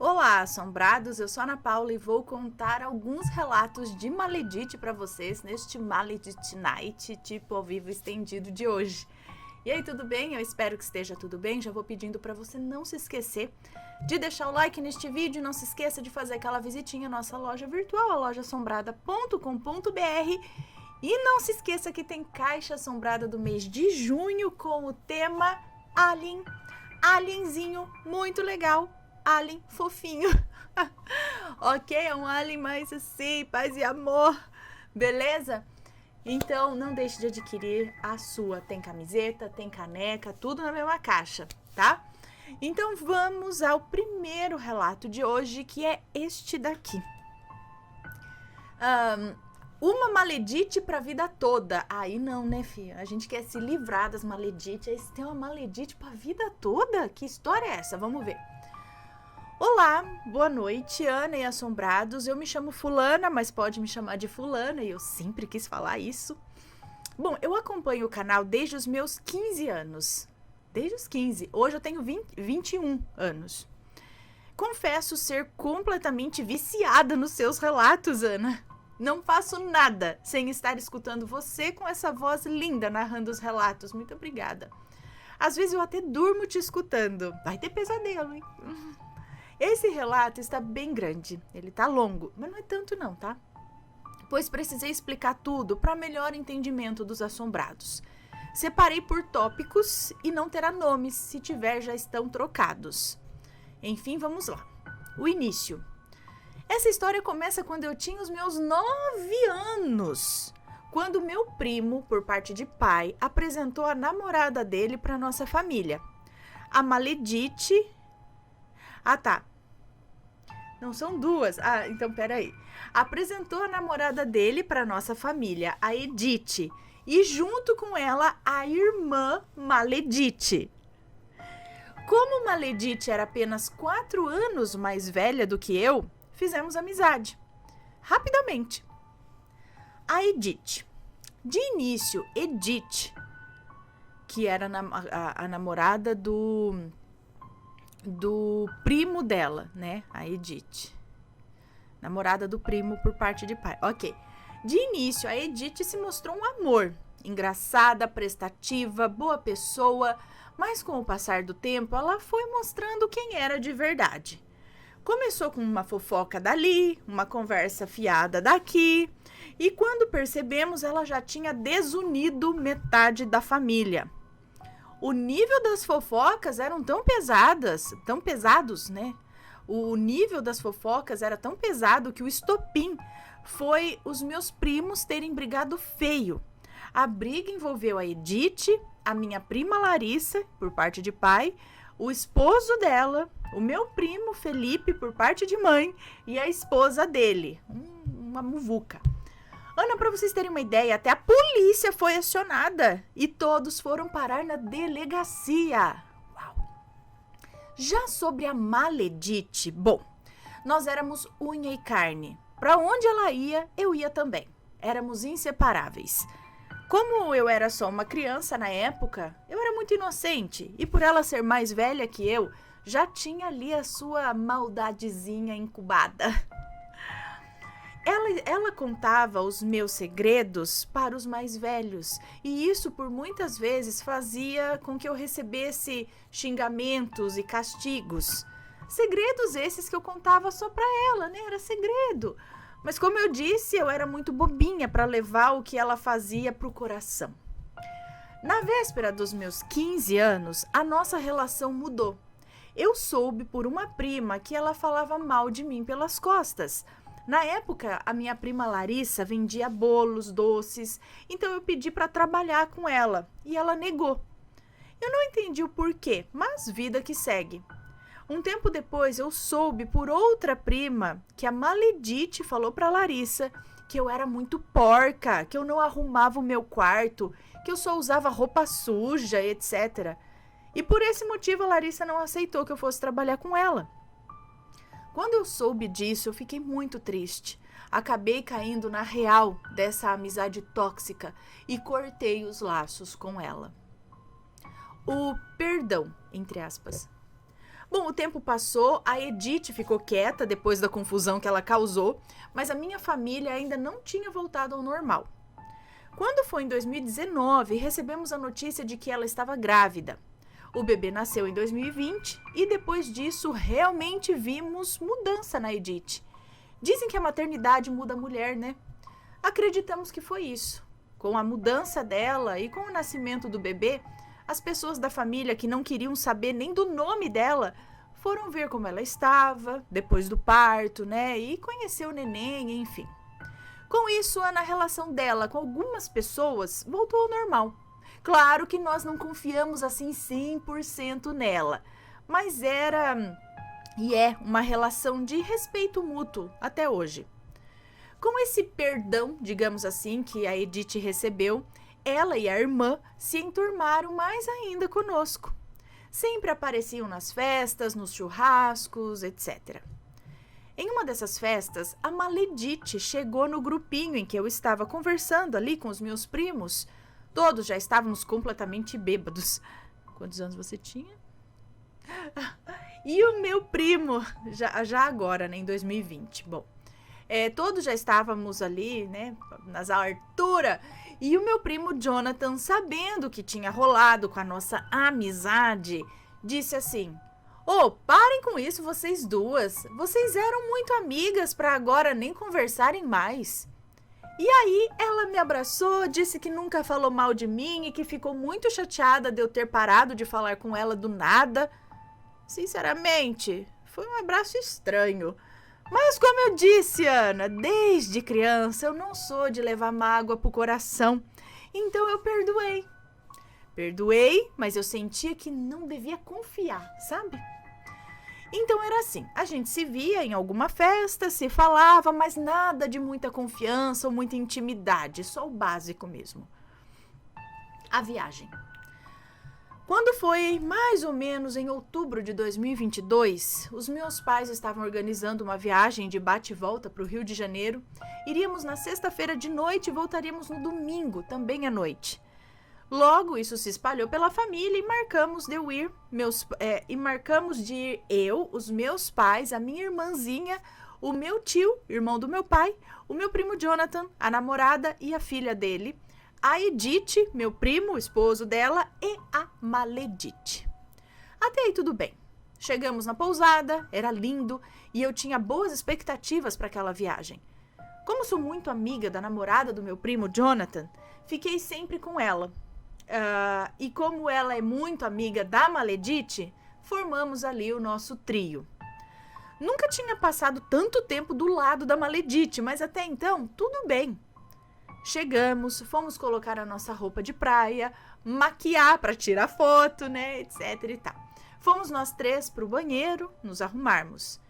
Olá, assombrados! Eu sou a Ana Paula e vou contar alguns relatos de Maledite para vocês neste Maledite Night, tipo ao vivo estendido de hoje. E aí, tudo bem? Eu espero que esteja tudo bem. Já vou pedindo para você não se esquecer de deixar o like neste vídeo. Não se esqueça de fazer aquela visitinha à nossa loja virtual, a lojaassombrada.com.br. E não se esqueça que tem caixa assombrada do mês de junho com o tema Alien. Alienzinho muito legal. Alien fofinho. Ok? É um alien mais assim, paz e amor. Beleza? Então, não deixe de adquirir a sua. Tem camiseta, tem caneca, tudo na mesma caixa, tá? Então, vamos ao primeiro relato de hoje, que é este daqui. Uma maledite pra vida toda. Aí não, né, filha? A gente quer se livrar das maledites. Aí você tem uma maledite pra vida toda? Que história é essa? Vamos ver. Olá, boa noite, Ana e assombrados. Eu me chamo Fulana, mas pode me chamar de Fulana, e eu sempre quis falar isso. Bom, eu acompanho o canal desde os meus 15 anos. Desde os 15. Hoje eu tenho 21 anos. Confesso ser completamente viciada nos seus relatos, Ana. Não faço nada sem estar escutando você com essa voz linda narrando os relatos. Muito obrigada. Às vezes eu até durmo te escutando. Vai ter pesadelo, hein? Esse relato está bem grande, ele está longo, mas não é tanto não, tá? Pois precisei explicar tudo para melhor entendimento dos assombrados. Separei por tópicos e não terá nomes, se tiver já estão trocados. Enfim, vamos lá. O início. Essa história começa quando eu tinha os meus 9 anos. Quando meu primo, por parte de pai, apresentou a namorada dele para nossa família. A Maledite... Ah, tá. Não são duas. Ah, então peraí. Apresentou a namorada dele para nossa família, a Edith, e junto com ela a irmã Maledite. Como Maledite era apenas 4 anos mais velha do que eu, fizemos amizade. Rapidamente. A Edith. De início, Edith, que era a namorada do primo dela, né? A Edith. Namorada do primo por parte de pai. Ok. De início, a Edith se mostrou um amor. Engraçada, prestativa, boa pessoa. Mas com o passar do tempo, ela foi mostrando quem era de verdade. Começou com uma fofoca dali, uma conversa fiada daqui. E quando percebemos, ela já tinha desunido metade da família. O nível das fofocas eram tão pesados, né? O nível das fofocas era tão pesado que o estopim foi os meus primos terem brigado feio. A briga envolveu a Edith, a minha prima Larissa, por parte de pai, o esposo dela, o meu primo Felipe, por parte de mãe, e a esposa dele, uma muvuca. Ana, para vocês terem uma ideia, até a polícia foi acionada e todos foram parar na delegacia. Uau. Já sobre a Maledite, bom, nós éramos unha e carne. Para onde ela ia, eu ia também. Éramos inseparáveis. Como eu era só uma criança na época, eu era muito inocente e por ela ser mais velha que eu, já tinha ali a sua maldadezinha incubada. Ela contava os meus segredos para os mais velhos, e isso por muitas vezes fazia com que eu recebesse xingamentos e castigos. Segredos esses que eu contava só para ela, né? Era segredo. Mas como eu disse, eu era muito bobinha para levar o que ela fazia para o coração. Na véspera dos meus 15 anos, a nossa relação mudou. Eu soube por uma prima que ela falava mal de mim pelas costas. Na época, a minha prima Larissa vendia bolos, doces, então eu pedi para trabalhar com ela e ela negou. Eu não entendi o porquê, mas vida que segue. Um tempo depois, eu soube por outra prima que a Maledite falou para Larissa que eu era muito porca, que eu não arrumava o meu quarto, que eu só usava roupa suja, etc. E por esse motivo, a Larissa não aceitou que eu fosse trabalhar com ela. Quando eu soube disso, eu fiquei muito triste. Acabei caindo na real dessa amizade tóxica e cortei os laços com ela. O perdão, entre aspas. Bom, o tempo passou, a Edith ficou quieta depois da confusão que ela causou, mas a minha família ainda não tinha voltado ao normal. Quando foi em 2019, recebemos a notícia de que ela estava grávida. O bebê nasceu em 2020 e depois disso realmente vimos mudança na Edith. Dizem que a maternidade muda a mulher, né? Acreditamos que foi isso. Com a mudança dela e com o nascimento do bebê, as pessoas da família que não queriam saber nem do nome dela foram ver como ela estava depois do parto, né? E conhecer o neném, enfim. Com isso, a relação dela com algumas pessoas voltou ao normal. Claro que nós não confiamos assim 100% nela, mas era e é uma relação de respeito mútuo até hoje. Com esse perdão, digamos assim, que a Edith recebeu, ela e a irmã se enturmaram mais ainda conosco. Sempre apareciam nas festas, nos churrascos, etc. Em uma dessas festas, a Maledite chegou no grupinho em que eu estava conversando ali com os meus primos. Todos já estávamos completamente bêbados. Quantos anos você tinha? E o meu primo, já agora, né, em 2020. Bom, todos já estávamos ali, né, nas alturas. E o meu primo Jonathan, sabendo o que tinha rolado com a nossa amizade, disse assim: parem com isso vocês duas. Vocês eram muito amigas para agora nem conversarem mais. E aí ela me abraçou, disse que nunca falou mal de mim e que ficou muito chateada de eu ter parado de falar com ela do nada. Sinceramente, foi um abraço estranho. Mas como eu disse, Ana, desde criança eu não sou de levar mágoa pro coração. Então eu perdoei. Perdoei, mas eu sentia que não devia confiar, sabe? Então era assim, a gente se via em alguma festa, se falava, mas nada de muita confiança ou muita intimidade, só o básico mesmo. A viagem. Quando foi mais ou menos em outubro de 2022, os meus pais estavam organizando uma viagem de bate e volta para o Rio de Janeiro. Iríamos na sexta-feira de noite e voltaríamos no domingo, também à noite. Logo, isso se espalhou pela família e marcamos de ir eu, os meus pais, a minha irmãzinha, o meu tio, irmão do meu pai, o meu primo Jonathan, a namorada e a filha dele, a Edith, meu primo, o esposo dela, e a Maledite. Até aí tudo bem. Chegamos na pousada, era lindo e eu tinha boas expectativas para aquela viagem. Como sou muito amiga da namorada do meu primo Jonathan, fiquei sempre com ela. E como ela é muito amiga da Maledite, formamos ali o nosso trio. Nunca tinha passado tanto tempo do lado da Maledite, mas até então tudo bem. Chegamos, fomos colocar a nossa roupa de praia, maquiar para tirar foto, né, etc e tal. Fomos nós três para o banheiro nos arrumarmos.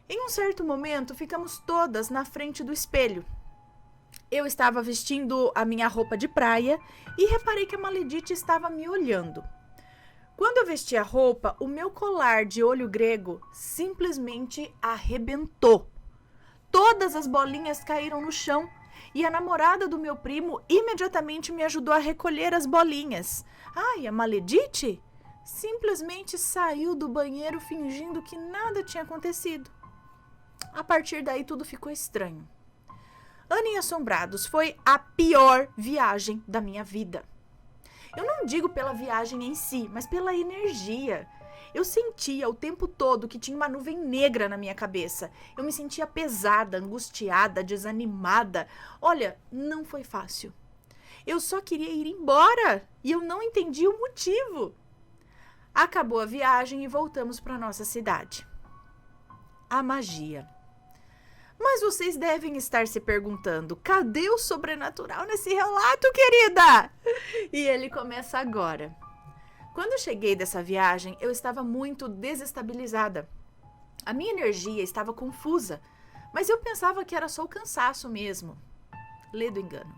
Em um certo momento, ficamos todas na frente do espelho. Eu estava vestindo a minha roupa de praia e reparei que a Maledite estava me olhando. Quando eu vesti a roupa, o meu colar de olho grego simplesmente arrebentou. Todas as bolinhas caíram no chão e a namorada do meu primo imediatamente me ajudou a recolher as bolinhas. E a Maledite simplesmente saiu do banheiro fingindo que nada tinha acontecido. A partir daí tudo ficou estranho. Ana e Assombrados foi a pior viagem da minha vida. Eu não digo pela viagem em si, mas pela energia. Eu sentia o tempo todo que tinha uma nuvem negra na minha cabeça. Eu me sentia pesada, angustiada, desanimada. Olha, não foi fácil. Eu só queria ir embora e eu não entendi o motivo. Acabou a viagem e voltamos para nossa cidade. A magia. Mas vocês devem estar se perguntando, cadê o sobrenatural nesse relato, querida? E ele começa agora. Quando eu cheguei dessa viagem, eu estava muito desestabilizada. A minha energia estava confusa, mas eu pensava que era só o cansaço mesmo. Lê do engano.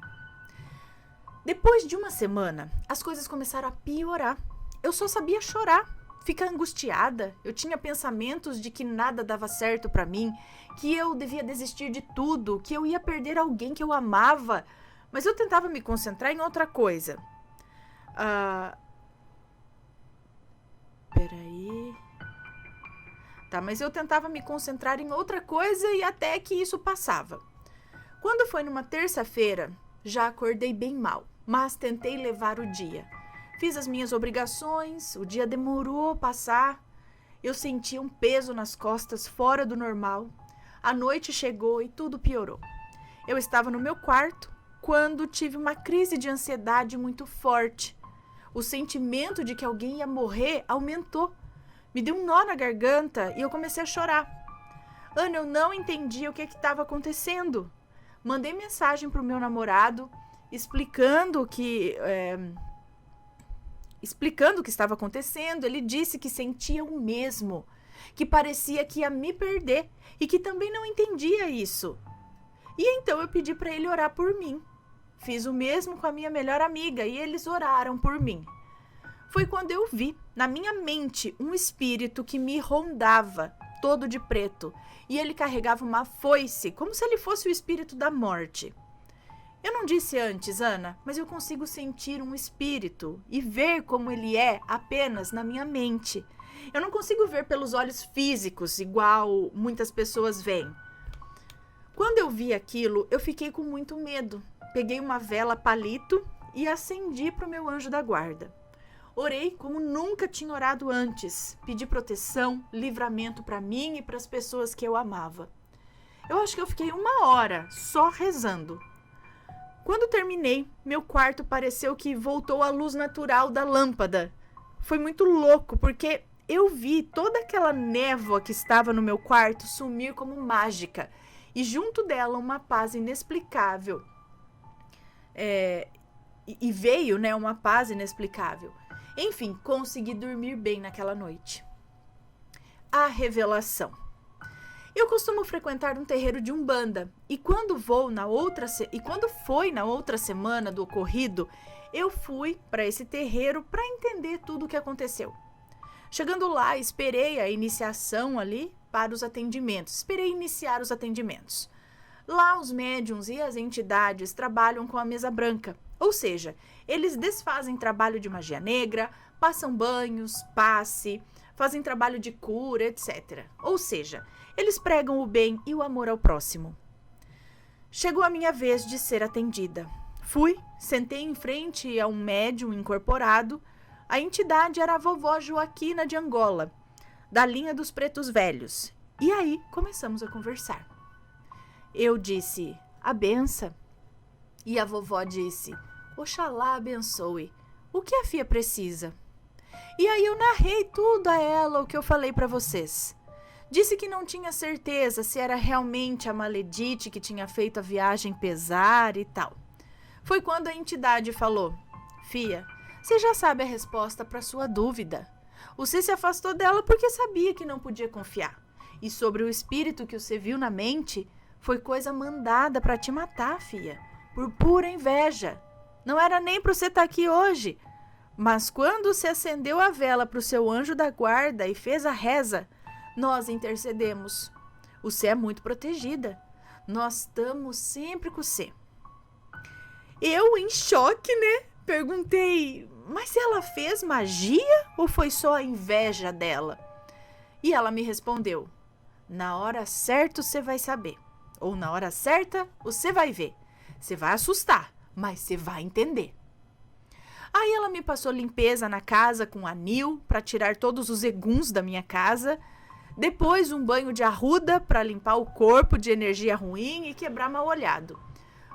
Depois de uma semana, as coisas começaram a piorar. Eu só sabia chorar, ficar angustiada. Eu tinha pensamentos de que nada dava certo para mim, que eu devia desistir de tudo, que eu ia perder alguém que eu amava. Mas eu tentava me concentrar em outra coisa. Peraí. tá? Mas eu tentava me concentrar em outra coisa e até que isso passava. Quando foi numa terça-feira, já acordei bem mal, mas tentei levar o dia. Fiz as minhas obrigações, o dia demorou a passar. Eu senti um peso nas costas fora do normal. A noite chegou e tudo piorou. Eu estava no meu quarto quando tive uma crise de ansiedade muito forte. O sentimento de que alguém ia morrer aumentou. Me deu um nó na garganta e eu comecei a chorar. Ana, eu não entendi o que estava acontecendo. Mandei mensagem para o meu namorado explicando o que estava acontecendo. Ele disse que sentia o mesmo, que parecia que ia me perder e que também não entendia isso. E então eu pedi para ele orar por mim. Fiz o mesmo com a minha melhor amiga e eles oraram por mim. Foi quando eu vi, na minha mente, um espírito que me rondava, todo de preto, e ele carregava uma foice, como se ele fosse o espírito da morte. Eu não disse antes, Ana, mas eu consigo sentir um espírito e ver como ele é apenas na minha mente. Eu não consigo ver pelos olhos físicos, igual muitas pessoas veem. Quando eu vi aquilo, eu fiquei com muito medo. Peguei uma vela palito e acendi para o meu anjo da guarda. Orei como nunca tinha orado antes. Pedi proteção, livramento para mim e para as pessoas que eu amava. Eu acho que eu fiquei 1 hora só rezando. Quando terminei, meu quarto pareceu que voltou à luz natural da lâmpada. Foi muito louco, porque eu vi toda aquela névoa que estava no meu quarto sumir como mágica. E junto dela uma paz inexplicável. E veio, né, uma paz inexplicável. Enfim, consegui dormir bem naquela noite. A revelação. Eu costumo frequentar um terreiro de Umbanda e quando foi na outra semana do ocorrido, eu fui para esse terreiro para entender tudo o que aconteceu. Chegando lá, esperei a iniciação ali para os atendimentos. Esperei iniciar os atendimentos. Lá, os médiuns e as entidades trabalham com a mesa branca. Ou seja, eles desfazem trabalho de magia negra, passam banhos, passe, fazem trabalho de cura, etc. Ou seja, eles pregam o bem e o amor ao próximo. Chegou a minha vez de ser atendida. Fui, sentei em frente a um médium incorporado. A entidade era a vovó Joaquina de Angola, da linha dos pretos velhos. E aí começamos a conversar. Eu disse, a benção. E a vovó disse, Oxalá abençoe. O que a filha precisa? E aí eu narrei tudo a ela, o que eu falei para vocês. Disse que não tinha certeza se era realmente a Maledite que tinha feito a viagem pesar e tal. Foi quando a entidade falou, Fia, você já sabe a resposta para sua dúvida. Você se afastou dela porque sabia que não podia confiar. E sobre o espírito que você viu na mente, foi coisa mandada para te matar, fia, por pura inveja. Não era nem para você estar aqui hoje. Mas quando você acendeu a vela para o seu anjo da guarda e fez a reza, nós intercedemos. Você é muito protegida. Nós estamos sempre com você. Eu, em choque, né? Perguntei, mas ela fez magia ou foi só a inveja dela? E ela me respondeu, na hora certa você vai saber. Ou na hora certa você vai ver. Você vai assustar, mas você vai entender. Aí ela me passou limpeza na casa com anil para tirar todos os eguns da minha casa. Depois um banho de arruda para limpar o corpo de energia ruim e quebrar mal olhado.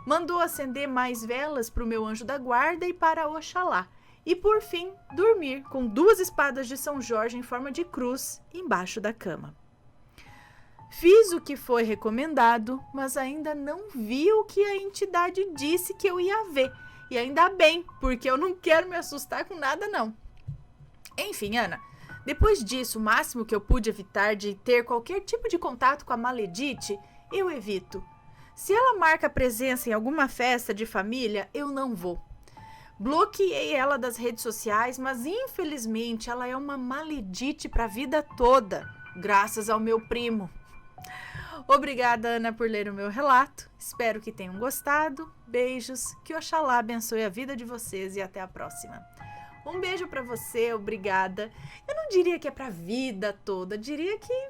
Mandou acender mais velas para o meu anjo da guarda e para Oxalá. E por fim, dormir com 2 espadas de São Jorge em forma de cruz embaixo da cama. Fiz o que foi recomendado, mas ainda não vi o que a entidade disse que eu ia ver. E ainda bem, porque eu não quero me assustar com nada, não. Enfim, Ana, depois disso, o máximo que eu pude evitar de ter qualquer tipo de contato com a Maledite, eu evito. Se ela marca presença em alguma festa de família, eu não vou. Bloqueei ela das redes sociais, mas infelizmente ela é uma Maledite para a vida toda, graças ao meu primo. Obrigada, Ana, por ler o meu relato. Espero que tenham gostado. Beijos, que Oxalá abençoe a vida de vocês e até a próxima. Um beijo para você, obrigada. Eu não diria que é para a vida toda, diria que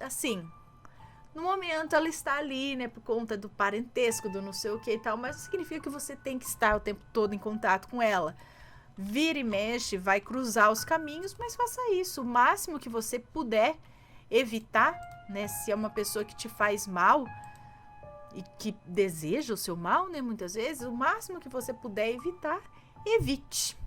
assim, no momento ela está ali, né, por conta do parentesco, do não sei o que e tal, mas não significa que você tem que estar o tempo todo em contato com ela. Vira e mexe, vai cruzar os caminhos, mas faça isso. O máximo que você puder evitar, né? Se é uma pessoa que te faz mal e que deseja o seu mal, né? Muitas vezes, o máximo que você puder evitar, evite.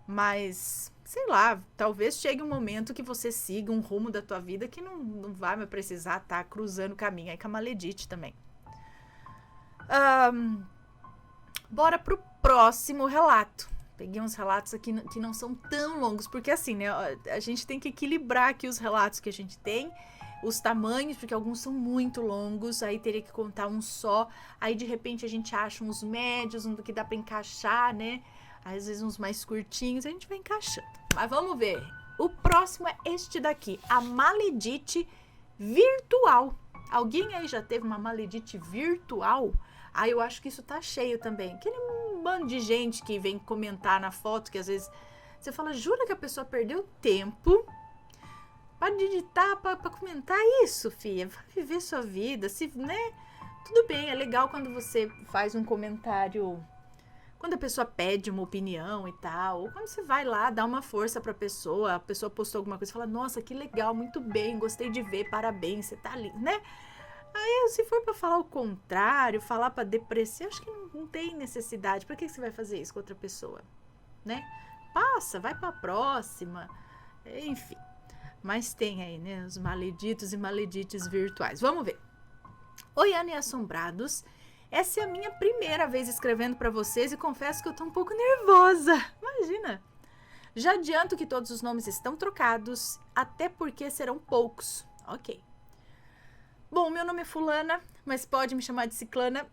Mas, sei lá, talvez chegue um momento que você siga um rumo da tua vida que não vai mais precisar estar cruzando o caminho. Aí com a maledite também. Bora pro próximo relato. Peguei uns relatos aqui que não são tão longos, porque assim, né, a gente tem que equilibrar aqui os relatos que a gente tem, os tamanhos, porque alguns são muito longos, aí teria que contar um só, aí de repente a gente acha uns médios, um que dá pra encaixar, né, às vezes uns mais curtinhos, a gente vai encaixando. Mas vamos ver, o próximo é este daqui, a maledite virtual. Alguém aí já teve uma maledite virtual? Ah, eu acho que isso tá cheio também. Aquele bando de gente que vem comentar na foto, que às vezes você fala, jura que a pessoa perdeu tempo pra digitar, pra comentar isso, filha? Vai viver sua vida, né? Tudo bem, é legal quando você faz um comentário, quando a pessoa pede uma opinião e tal, ou quando você vai lá dar uma força pra pessoa, a pessoa postou alguma coisa e fala, nossa, que legal, muito bem, gostei de ver, parabéns, você tá ali, né? Aí, se for pra falar o contrário, falar pra depressão, acho que não tem necessidade. Pra que você vai fazer isso com outra pessoa? Né? Passa, vai pra próxima. Enfim. Mas tem aí, né? Os maleditos e maledites virtuais. Vamos ver. Oi, Ana e Assombrados. Essa é a minha primeira vez escrevendo pra vocês e confesso que eu tô um pouco nervosa. Imagina. Já adianto que todos os nomes estão trocados, até porque serão poucos. Ok. Bom, meu nome é Fulana, mas pode me chamar de Ciclana.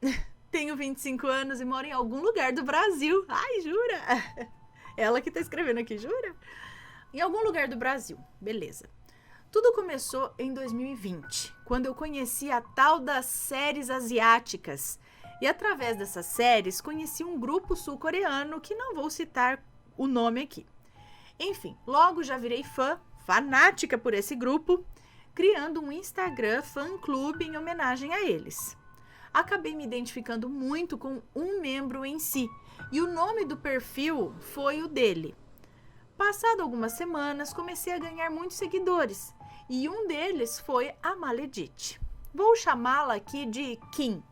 Tenho 25 anos e moro em algum lugar do Brasil. Ai, jura? Ela que tá escrevendo aqui, jura? Em algum lugar do Brasil. Beleza. Tudo começou em 2020, quando eu conheci a tal das séries asiáticas. E através dessas séries, conheci um grupo sul-coreano que não vou citar o nome aqui. Enfim, logo já virei fanática por esse grupo, criando um Instagram fã-clube em homenagem a eles. Acabei me identificando muito com um membro em si, e o nome do perfil foi o dele. Passado algumas semanas, comecei a ganhar muitos seguidores, e um deles foi a Maledite. Vou chamá-la aqui de Kim.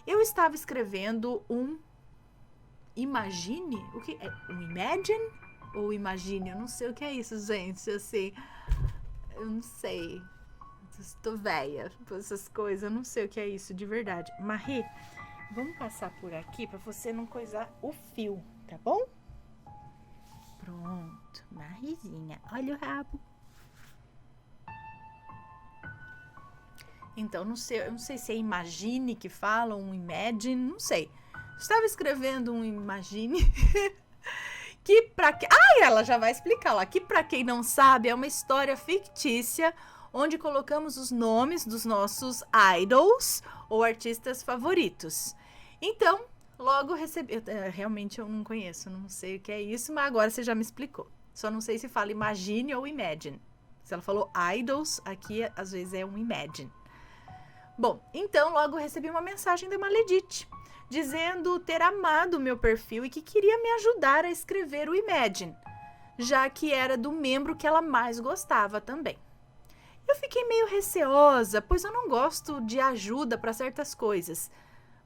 Eu estava escrevendo um Imagine? O que é? Um Imagine? Ou Imagine? Eu não sei o que é isso, gente, assim... Eu não sei. Estou velha por essas coisas. Eu não sei o que é isso de verdade. Marie, vamos passar por aqui para você não coisar o fio, tá bom? Pronto. Mariezinha, olha o rabo. Então, eu não sei se é Imagine que fala, um Imagine, não sei. Estava escrevendo um Imagine... que pra que... ela já vai explicar lá. Que pra quem não sabe, é uma história fictícia onde colocamos os nomes dos nossos idols ou artistas favoritos. Então, logo recebi... realmente eu não conheço, não sei o que é isso, mas agora você já me explicou. Só não sei se fala Imagine ou Imagine. Se ela falou idols, aqui às vezes é um Imagine. Bom, então logo recebi uma mensagem da Maledite, dizendo ter amado o meu perfil e que queria me ajudar a escrever o Imagine, já que era do membro que ela mais gostava também. Eu fiquei meio receosa, pois eu não gosto de ajuda para certas coisas,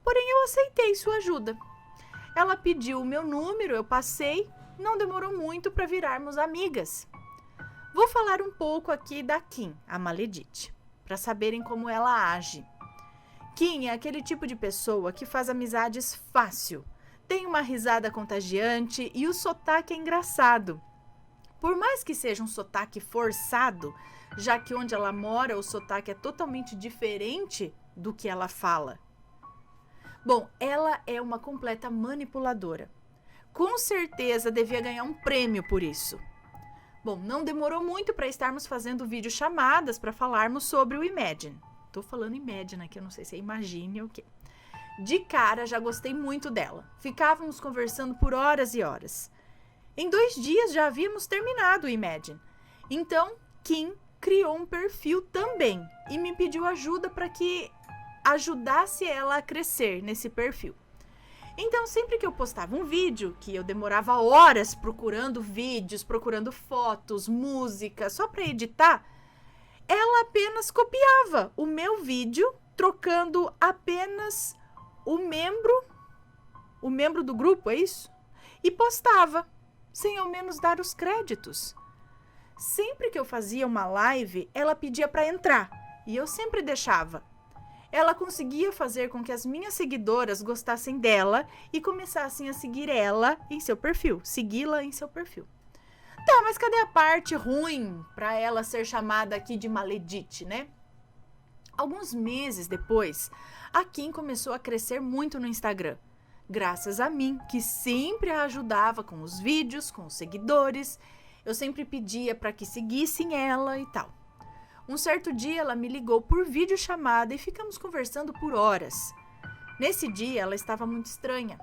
porém eu aceitei sua ajuda. Ela pediu o meu número, eu passei, não demorou muito para virarmos amigas. Vou falar um pouco aqui da Kim, a Maledite, para saberem como ela age. Kim é aquele tipo de pessoa que faz amizades fácil, tem uma risada contagiante e o sotaque é engraçado. Por mais que seja um sotaque forçado, já que onde ela mora o sotaque é totalmente diferente do que ela fala. Bom, ela é uma completa manipuladora. Com certeza devia ganhar um prêmio por isso. Bom, não demorou muito para estarmos fazendo videochamadas para falarmos sobre o Imagine. Tô falando Imagine aqui, eu não sei se é Imagine ou o quê. De cara, já gostei muito dela. Ficávamos conversando por horas e horas. Em 2 dias já havíamos terminado o Imagine. Então, Kim criou um perfil também e me pediu ajuda para que ajudasse ela a crescer nesse perfil. Então, sempre que eu postava um vídeo, que eu demorava horas procurando vídeos, procurando fotos, música, só para editar, ela apenas copiava o meu vídeo, trocando apenas o membro do grupo, é isso? E postava, sem ao menos dar os créditos. Sempre que eu fazia uma live, ela pedia para entrar, e eu sempre deixava. Ela conseguia fazer com que as minhas seguidoras gostassem dela e começassem a seguir ela em seu perfil, segui-la em seu perfil. Tá, mas cadê a parte ruim para ela ser chamada aqui de maledite, né? Alguns meses depois, a Kim começou a crescer muito no Instagram, graças a mim, que sempre a ajudava com os vídeos, com os seguidores. Eu sempre pedia para que seguissem ela e tal. Um certo dia ela me ligou por videochamada e ficamos conversando por horas. Nesse dia ela estava muito estranha.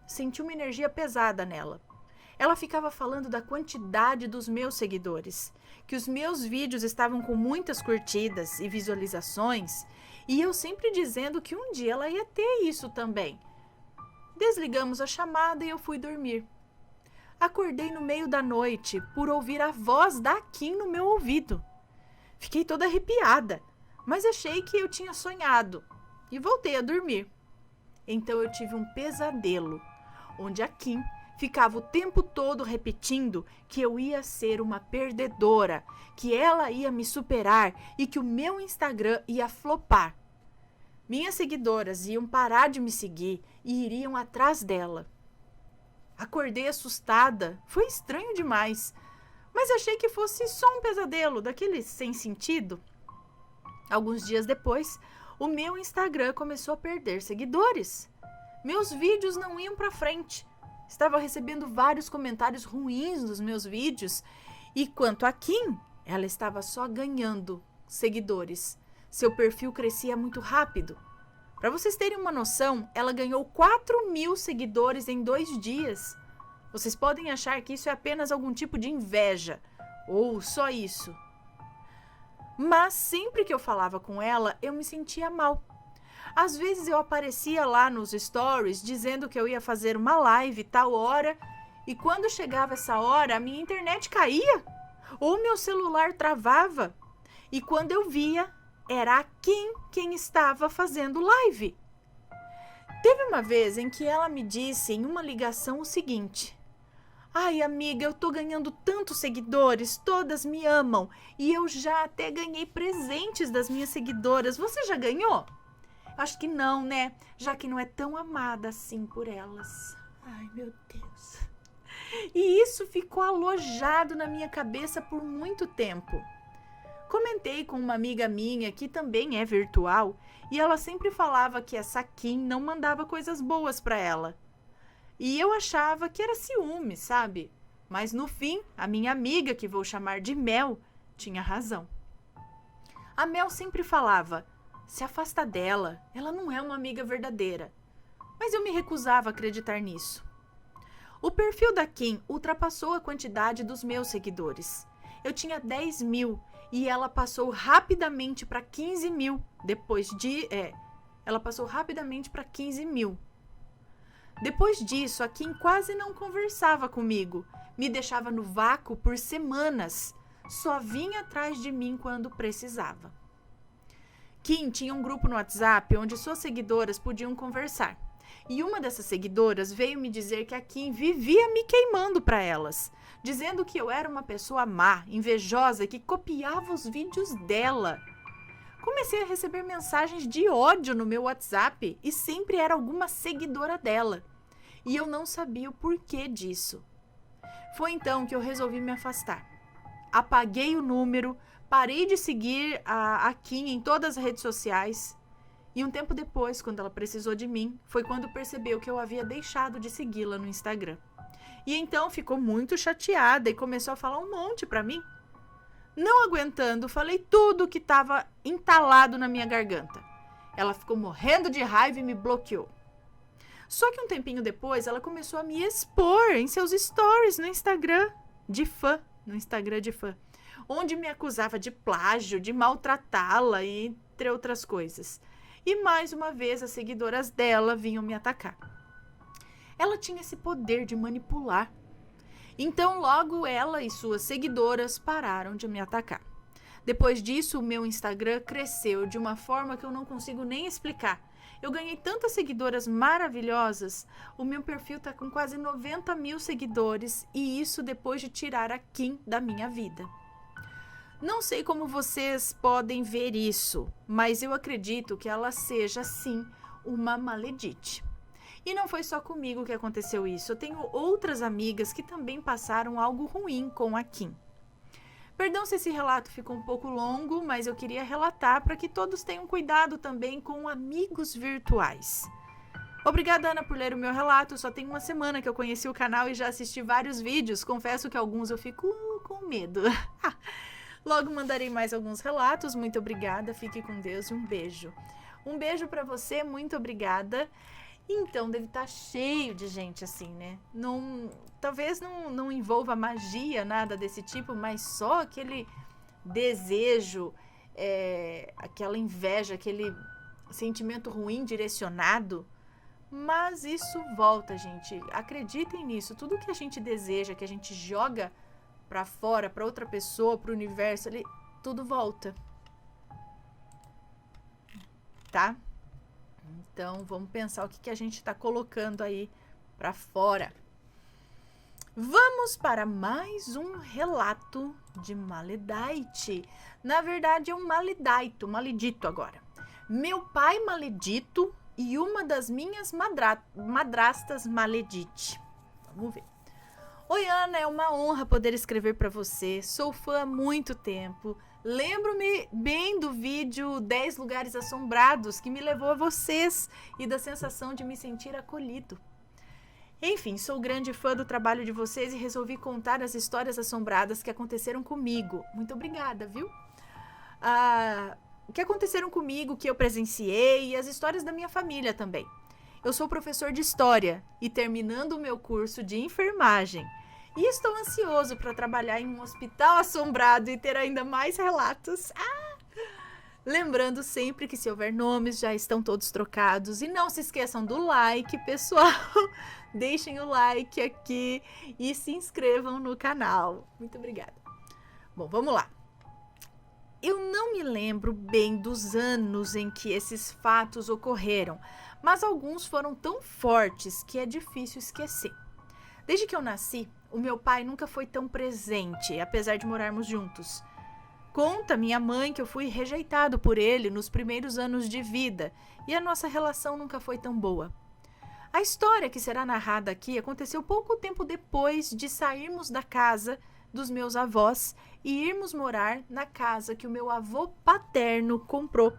Senti uma energia pesada nela. Ela ficava falando da quantidade dos meus seguidores, que os meus vídeos estavam com muitas curtidas e visualizações, e eu sempre dizendo que um dia ela ia ter isso também. Desligamos a chamada e eu fui dormir. Acordei no meio da noite por ouvir a voz da Kim no meu ouvido. Fiquei toda arrepiada, mas achei que eu tinha sonhado e voltei a dormir. Então eu tive um pesadelo, onde a Kim ficava o tempo todo repetindo que eu ia ser uma perdedora, que ela ia me superar e que o meu Instagram ia flopar. Minhas seguidoras iam parar de me seguir e iriam atrás dela. Acordei assustada, foi estranho demais, mas achei que fosse só um pesadelo, daquele sem sentido. Alguns dias depois, o meu Instagram começou a perder seguidores. Meus vídeos não iam para frente. Estava recebendo vários comentários ruins nos meus vídeos. E quanto a Kim, ela estava só ganhando seguidores. Seu perfil crescia muito rápido. Para vocês terem uma noção, ela ganhou 4.000 seguidores em 2 dias. Vocês podem achar que isso é apenas algum tipo de inveja, ou só isso. Mas sempre que eu falava com ela, eu me sentia mal. Às vezes eu aparecia lá nos stories dizendo que eu ia fazer uma live tal hora, e quando chegava essa hora, a minha internet caía, ou meu celular travava. E quando eu via, era a Kim quem estava fazendo live. Teve uma vez em que ela me disse em uma ligação o seguinte: ai, amiga, eu tô ganhando tantos seguidores, todas me amam, e eu já até ganhei presentes das minhas seguidoras. Você já ganhou? Acho que não, né? Já que não é tão amada assim por elas. Ai, meu Deus. E isso ficou alojado na minha cabeça por muito tempo. Comentei com uma amiga minha que também é virtual, e ela sempre falava que essa Kim não mandava coisas boas pra ela. E eu achava que era ciúme, sabe? Mas no fim, a minha amiga, que vou chamar de Mel, tinha razão. A Mel sempre falava: se afasta dela, ela não é uma amiga verdadeira. Mas eu me recusava a acreditar nisso. O perfil da Kim ultrapassou a quantidade dos meus seguidores. Eu tinha 10.000 e ela passou rapidamente para 15.000. Ela passou rapidamente para 15.000. Depois disso, a Kim quase não conversava comigo, me deixava no vácuo por semanas, só vinha atrás de mim quando precisava. Kim tinha um grupo no WhatsApp onde suas seguidoras podiam conversar, e uma dessas seguidoras veio me dizer que a Kim vivia me queimando para elas, dizendo que eu era uma pessoa má, invejosa, que copiava os vídeos dela. Comecei a receber mensagens de ódio no meu WhatsApp e sempre era alguma seguidora dela. E eu não sabia o porquê disso. Foi então que eu resolvi me afastar. Apaguei o número, parei de seguir a Kim em todas as redes sociais. E um tempo depois, quando ela precisou de mim, foi quando percebeu que eu havia deixado de segui-la no Instagram. E então ficou muito chateada e começou a falar um monte pra mim. Não aguentando, falei tudo que estava entalado na minha garganta. Ela ficou morrendo de raiva e me bloqueou. Só que um tempinho depois, ela começou a me expor em seus stories no Instagram de fã, onde me acusava de plágio, de maltratá-la, entre outras coisas. E mais uma vez as seguidoras dela vinham me atacar. Ela tinha esse poder de manipular. Então logo ela e suas seguidoras pararam de me atacar. Depois disso, o meu Instagram cresceu de uma forma que eu não consigo nem explicar. Eu ganhei tantas seguidoras maravilhosas, o meu perfil está com quase 90 mil seguidores e isso depois de tirar a Kim da minha vida. Não sei como vocês podem ver isso, mas eu acredito que ela seja, sim, uma maledite. E não foi só comigo que aconteceu isso, eu tenho outras amigas que também passaram algo ruim com a Kim. Perdão se esse relato ficou um pouco longo, mas eu queria relatar para que todos tenham cuidado também com amigos virtuais. Obrigada, Ana, por ler o meu relato. Só tem uma semana que eu conheci o canal e já assisti vários vídeos. Confesso que alguns eu fico com medo. Logo mandarei mais alguns relatos. Muito obrigada, fique com Deus e um beijo. Um beijo para você, muito obrigada. Então, deve estar cheio de gente assim, né? Talvez não envolva magia, nada desse tipo, mas só aquele desejo, aquela inveja, aquele sentimento ruim direcionado. Mas isso volta, gente. Acreditem nisso. Tudo que a gente deseja, que a gente joga pra fora, pra outra pessoa, pro universo, tudo volta. Tá? Então, vamos pensar o que a gente está colocando aí para fora. Vamos para mais um relato de maledite. Na verdade, é um maledito agora. Meu pai maledito e uma das minhas madrastas maledite. Vamos ver. Oi, Ana, é uma honra poder escrever para você. Sou fã há muito tempo. Lembro-me bem do vídeo 10 lugares assombrados que me levou a vocês e da sensação de me sentir acolhido. Enfim, sou grande fã do trabalho de vocês e resolvi contar as histórias assombradas que aconteceram comigo. Muito obrigada, viu? Que aconteceram comigo, que eu presenciei e as histórias da minha família também. Eu sou professor de história e terminando o meu curso de enfermagem. E estou ansioso para trabalhar em um hospital assombrado e ter ainda mais relatos. Lembrando sempre que se houver nomes, já estão todos trocados. E não se esqueçam do like, pessoal. Deixem o like aqui e se inscrevam no canal. Muito obrigada. Bom, vamos lá. Eu não me lembro bem dos anos em que esses fatos ocorreram, mas alguns foram tão fortes que é difícil esquecer. Desde que eu nasci, o meu pai nunca foi tão presente, apesar de morarmos juntos. Conta minha mãe que eu fui rejeitado por ele nos primeiros anos de vida e a nossa relação nunca foi tão boa. A história que será narrada aqui aconteceu pouco tempo depois de sairmos da casa dos meus avós e irmos morar na casa que o meu avô paterno comprou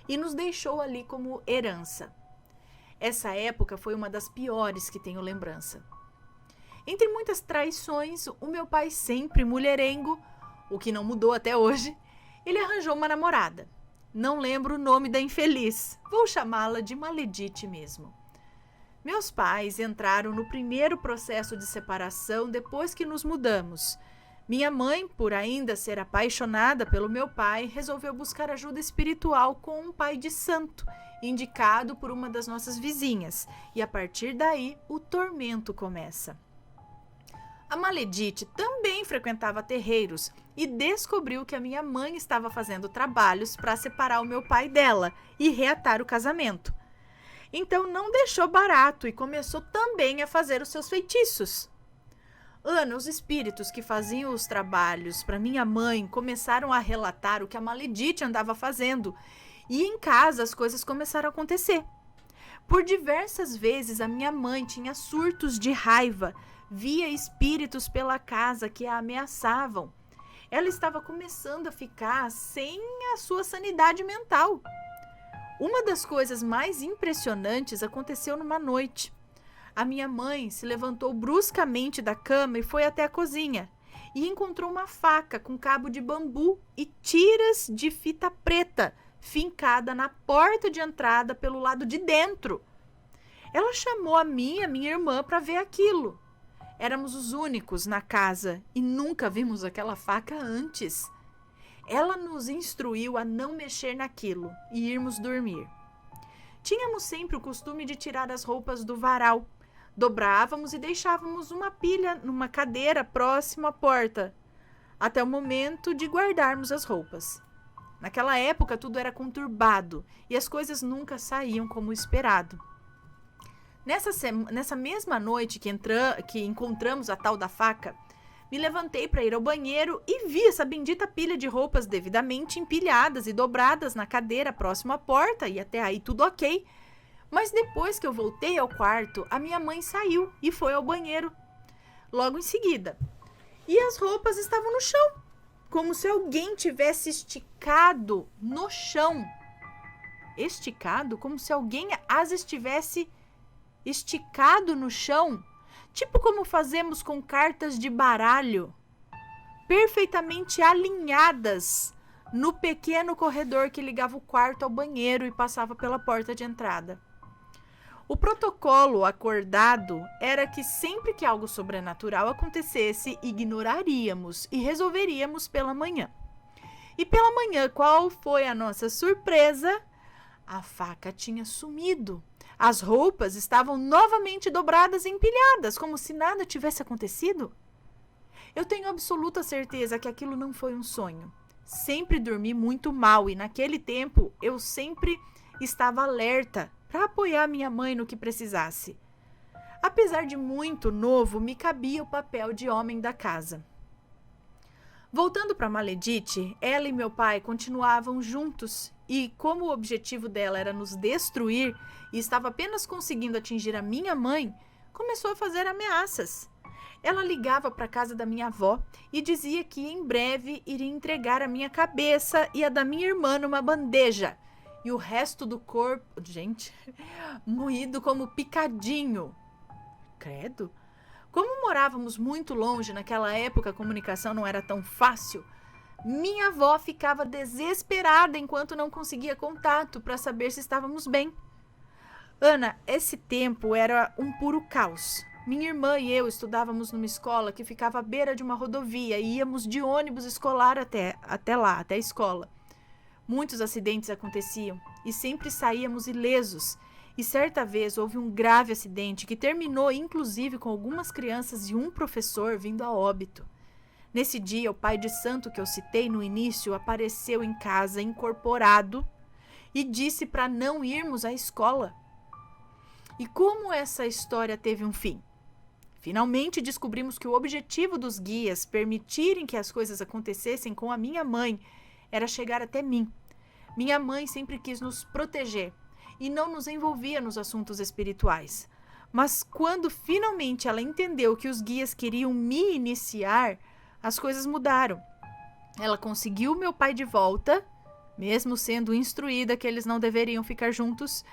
e nos deixou ali como herança. Essa época foi uma das piores que tenho lembrança. Entre muitas traições, o meu pai sempre mulherengo, o que não mudou até hoje, ele arranjou uma namorada. Não lembro o nome da infeliz, vou chamá-la de maledite mesmo. Meus pais entraram no primeiro processo de separação depois que nos mudamos. Minha mãe, por ainda ser apaixonada pelo meu pai, resolveu buscar ajuda espiritual com um pai de santo, indicado por uma das nossas vizinhas, e a partir daí o tormento começa. A maledite também frequentava terreiros e descobriu que a minha mãe estava fazendo trabalhos para separar o meu pai dela e reatar o casamento. Então não deixou barato e começou também a fazer os seus feitiços. Ana, os espíritos que faziam os trabalhos para minha mãe começaram a relatar o que a maledite andava fazendo e em casa as coisas começaram a acontecer. Por diversas vezes a minha mãe tinha surtos de raiva, via espíritos pela casa que a ameaçavam. Ela estava começando a ficar sem a sua sanidade mental. Uma das coisas mais impressionantes aconteceu numa noite. A minha mãe se levantou bruscamente da cama e foi até a cozinha e encontrou uma faca com cabo de bambu e tiras de fita preta fincada na porta de entrada pelo lado de dentro. Ela chamou a mim e a minha irmã para ver aquilo. Éramos os únicos na casa e nunca vimos aquela faca antes. ela nos instruiu a não mexer naquilo e irmos dormir. Tínhamos sempre o costume de tirar as roupas do varal. Dobrávamos e deixávamos uma pilha numa cadeira próxima à porta, até o momento de guardarmos as roupas. Naquela época tudo era conturbado e as coisas nunca saíam como esperado. Nessa mesma noite que encontramos a tal da faca, me levantei para ir ao banheiro e vi essa bendita pilha de roupas devidamente empilhadas e dobradas na cadeira próxima à porta, e até aí tudo ok. Mas depois que eu voltei ao quarto, a minha mãe saiu e foi ao banheiro logo em seguida. E as roupas estavam no chão, como se alguém tivesse esticado no chão. Esticado? Como se alguém as estivesse esticado no chão, tipo como fazemos com cartas de baralho, perfeitamente alinhadas no pequeno corredor que ligava o quarto ao banheiro e passava pela porta de entrada. O protocolo acordado era que sempre que algo sobrenatural acontecesse, ignoraríamos e resolveríamos pela manhã. E pela manhã, qual foi a nossa surpresa? A faca tinha sumido. As roupas estavam novamente dobradas e empilhadas, como se nada tivesse acontecido. Eu tenho absoluta certeza que aquilo não foi um sonho. Sempre dormi muito mal e naquele tempo eu sempre estava alerta para apoiar minha mãe no que precisasse. Apesar de muito novo, me cabia o papel de homem da casa. Voltando para Maledite, ela e meu pai continuavam juntos e, como o objetivo dela era nos destruir e estava apenas conseguindo atingir a minha mãe, começou a fazer ameaças. Ela ligava para a casa da minha avó e dizia que em breve iria entregar a minha cabeça e a da minha irmã numa bandeja e o resto do corpo, gente, moído como picadinho. Credo! Como morávamos muito longe, naquela época a comunicação não era tão fácil, minha avó ficava desesperada enquanto não conseguia contato para saber se estávamos bem. Ana, esse tempo era um puro caos. Minha irmã e eu estudávamos numa escola que ficava à beira de uma rodovia e íamos de ônibus escolar até a escola. Muitos acidentes aconteciam e sempre saíamos ilesos. E certa vez houve um grave acidente que terminou inclusive com algumas crianças e um professor vindo a óbito. Nesse dia, o pai de santo que eu citei no início apareceu em casa incorporado e disse para não irmos à escola. E como essa história teve um fim? Finalmente descobrimos que o objetivo dos guias permitirem que as coisas acontecessem com a minha mãe era chegar até mim. Minha mãe sempre quis nos proteger e não nos envolvia nos assuntos espirituais. Mas quando finalmente ela entendeu que os guias queriam me iniciar, as coisas mudaram. Ela conseguiu meu pai de volta, mesmo sendo instruída que eles não deveriam ficar juntos,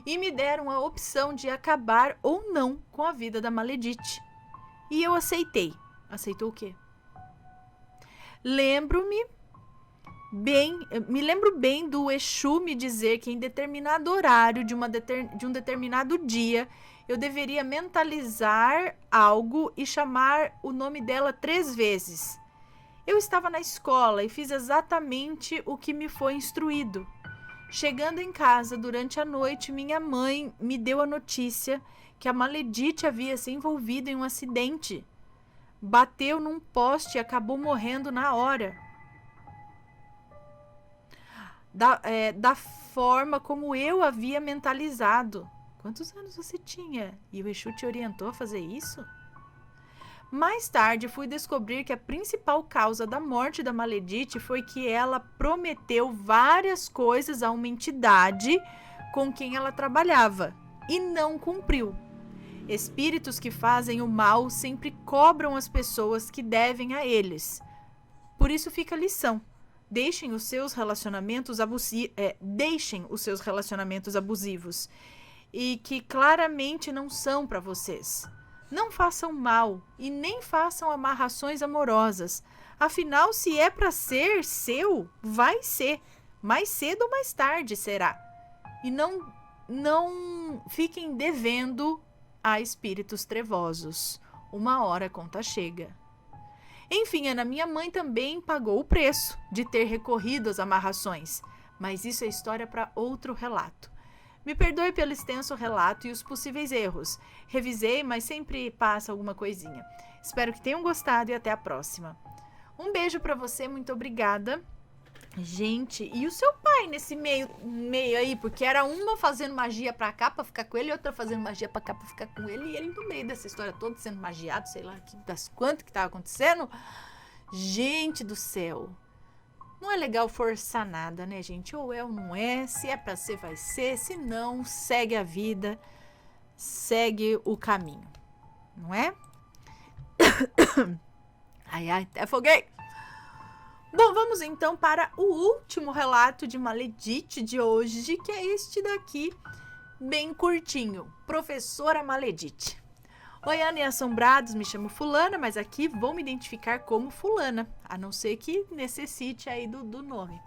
e me deram a opção de acabar ou não com a vida da Maledite. E eu aceitei. Aceitou o quê? Me lembro bem do Exu me dizer que em determinado horário de um determinado dia eu deveria mentalizar algo e chamar o nome dela 3 vezes. Eu estava na escola e fiz exatamente o que me foi instruído. Chegando em casa durante a noite, minha mãe me deu a notícia que a Maledite havia se envolvido em um acidente. Bateu num poste e acabou morrendo na hora. Da forma como eu havia mentalizado. Quantos anos você tinha? E o Exu te orientou a fazer isso? Mais tarde, fui descobrir que a principal causa da morte da Maledite foi que ela prometeu várias coisas a uma entidade com quem ela trabalhava e não cumpriu. Espíritos que fazem o mal sempre cobram as pessoas que devem a eles. Por isso fica a lição. Deixem os seus relacionamentos abusivos e que claramente não são para vocês. Não façam mal e nem façam amarrações amorosas. Afinal, se é para ser seu, vai ser. Mais cedo ou mais tarde será. E não fiquem devendo a espíritos trevosos. Uma hora a conta chega. Enfim, Ana, minha mãe também pagou o preço de ter recorrido às amarrações, mas isso é história para outro relato. Me perdoe pelo extenso relato e os possíveis erros. Revisei, mas sempre passa alguma coisinha. Espero que tenham gostado e até a próxima. Um beijo para você, muito obrigada. Gente, e o seu pai nesse meio aí? Porque era uma fazendo magia pra cá pra ficar com ele e outra fazendo magia pra cá pra ficar com ele. E ele no meio dessa história toda sendo magiado, sei lá das quantas que tava acontecendo. Gente do céu. Não é legal forçar nada, né, gente? Ou é ou não é. Se é pra ser, vai ser. Se não, segue a vida. Segue o caminho. Não é? Ai, até afoguei. Bom, vamos então para o último relato de Maledite de hoje, que é este daqui, bem curtinho. Professora Maledite. Oi, Ana e assombrados, me chamo fulana, mas aqui vou me identificar como fulana, a não ser que necessite aí do nome.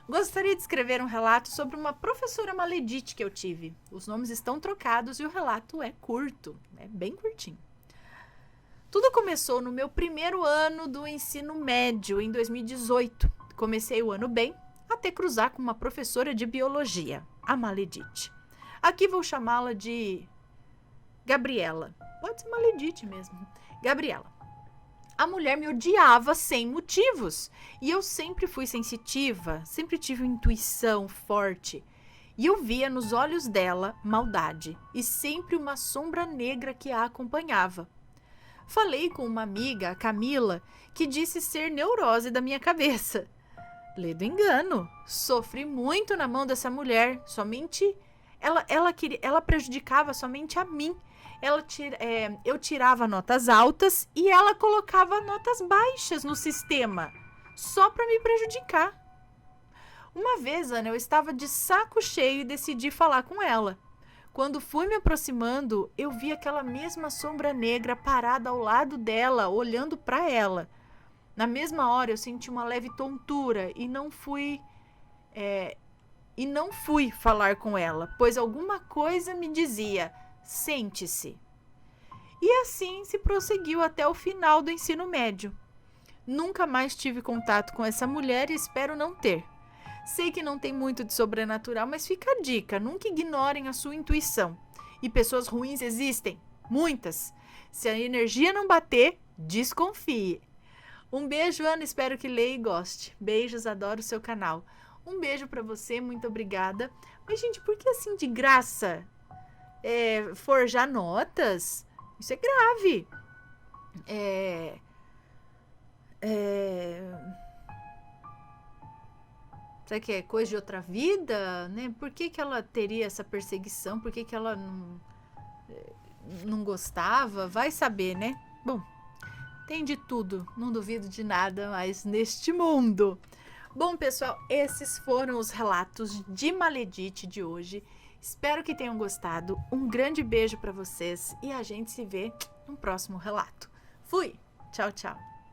Gostaria de escrever um relato sobre uma professora Maledite que eu tive. Os nomes estão trocados e o relato é curto, é bem curtinho. Tudo começou no meu primeiro ano do ensino médio, em 2018. Comecei o ano bem, até cruzar com uma professora de biologia, a Maledite. Aqui vou chamá-la de Gabriela. Pode ser Maledite mesmo. Gabriela. A mulher me odiava sem motivos. E eu sempre fui sensitiva, sempre tive uma intuição forte. E eu via nos olhos dela maldade e sempre uma sombra negra que a acompanhava. Falei com uma amiga, a Camila, que disse ser neurose da minha cabeça. Ledo engano. Sofri muito na mão dessa mulher. Somente ela prejudicava somente a mim. Eu tirava notas altas e ela colocava notas baixas no sistema, só para me prejudicar. Uma vez, Ana, eu estava de saco cheio e decidi falar com ela. Quando fui me aproximando, eu vi aquela mesma sombra negra parada ao lado dela, olhando para ela. Na mesma hora, eu senti uma leve tontura e não fui falar com ela, pois alguma coisa me dizia: sente-se. E assim se prosseguiu até o final do ensino médio. Nunca mais tive contato com essa mulher e espero não ter. Sei que não tem muito de sobrenatural, mas fica a dica, nunca ignorem a sua intuição. E pessoas ruins existem, muitas. Se a energia não bater, desconfie. Um beijo, Ana, espero que leia e goste. Beijos, adoro o seu canal. Um beijo pra você, muito obrigada. Mas, gente, por que assim de graça? Forjar notas? Isso é grave. Será que é coisa de outra vida, né? Por que ela teria essa perseguição? Por que ela não gostava? Vai saber, né? Bom, tem de tudo. Não duvido de nada mais neste mundo. Bom, pessoal, esses foram os relatos de Maledite de hoje. Espero que tenham gostado. Um grande beijo para vocês e a gente se vê no próximo relato. Fui! Tchau, tchau!